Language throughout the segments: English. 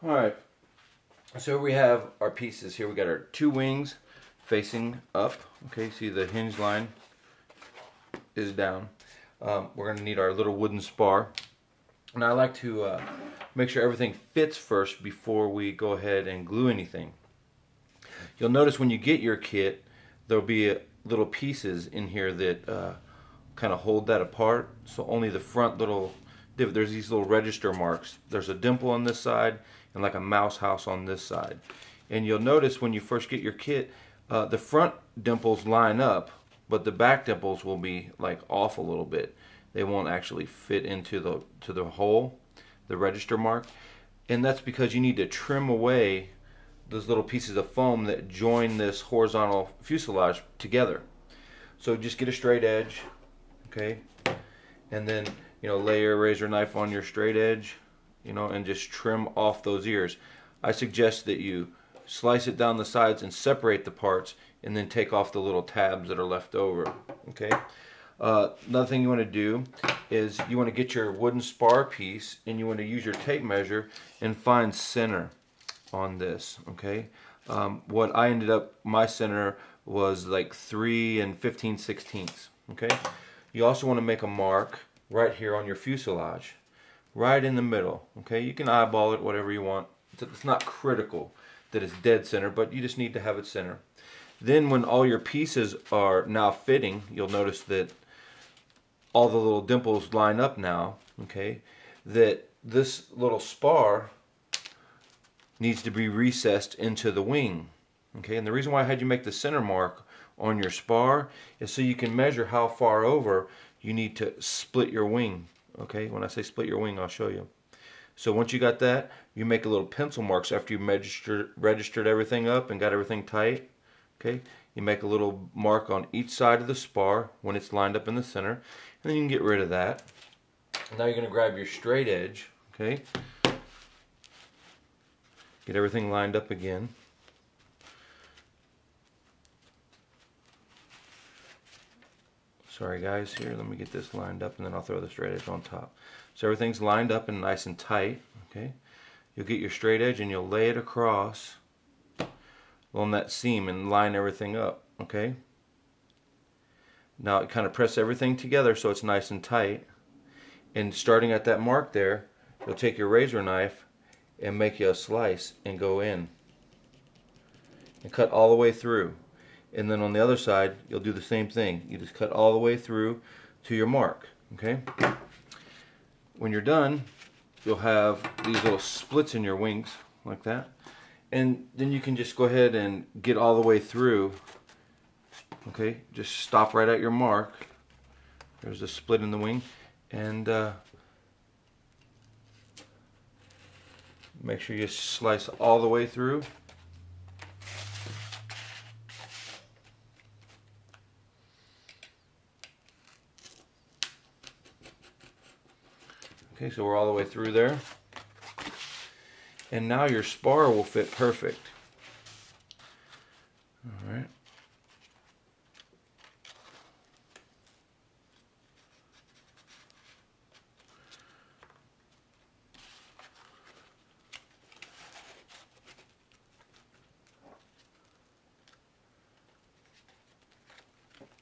Alright, so we have our pieces here. We got our two wings facing up. Okay, see the hinge line is down. We're going to need our little wooden spar. And I like to make sure everything fits first before we go ahead and glue anything. You'll notice when you get your kit, there'll be little pieces in here that kind of hold that apart. So only the front little, there's these little register marks. There's a dimple on this side and like a mouse house on this side. And you'll notice when you first get your kit, the front dimples line up, but the back dimples will be like off a little bit. They won't actually fit into the hole, the register mark. And that's because you need to trim away those little pieces of foam that join this horizontal fuselage together. So just get a straight edge, okay? And then, lay your razor knife on your straight edge, and just trim off those ears. I suggest that you slice it down the sides and separate the parts and then take off the little tabs that are left over, okay? Another thing you want to do is you want to get your wooden spar piece and you want to use your tape measure and find center on this, okay? What I ended up, my center was like 3 15/16, okay? You also want to make a mark right here on your fuselage, right in the middle, okay? You can eyeball it, whatever you want. It's not critical that it's dead center, but you just need to have it center. Then when all your pieces are now fitting, you'll notice that all the little dimples line up now, okay? That this little spar needs to be recessed into the wing, okay? And the reason why I had you make the center mark on your spar is so you can measure how far over you need to split your wing, okay? When I say split your wing, I'll show you. So once you got that, you make a little pencil marks after you registered everything up and got everything tight, okay? You make a little mark on each side of the spar when it's lined up in the center, and then you can get rid of that. Now you're going to grab your straight edge, okay? Get everything lined up again. Sorry guys, here, let me get this lined up and then I'll throw the straight edge on top. So everything's lined up and nice and tight, okay? You'll get your straight edge and you'll lay it across on that seam and line everything up, okay? Now kind of press everything together so it's nice and tight. And starting at that mark there, you'll take your razor knife and make you a slice and go in and cut all the way through. And then on the other side, you'll do the same thing. You just cut all the way through to your mark, okay? When you're done, you'll have these little splits in your wings, like that. And then you can just go ahead and get all the way through, okay? Just stop right at your mark. There's a split in the wing. And make sure you slice all the way through. Okay, so we're all the way through there. And now your spar will fit perfect. All right.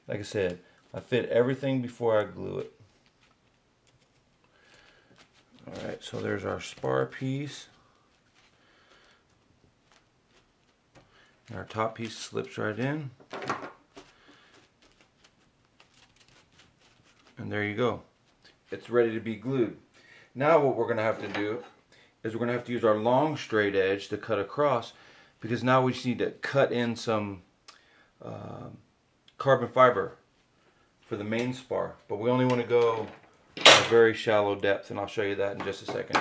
Like I said, I fit everything before I glue it. Alright, so there's our spar piece. And our top piece slips right in. And there you go. It's ready to be glued. Now what we're going to have to do is we're going to have to use our long straight edge to cut across, because now we just need to cut in some carbon fiber for the main spar, but we only want to go a very shallow depth, and I'll show you that in just a second.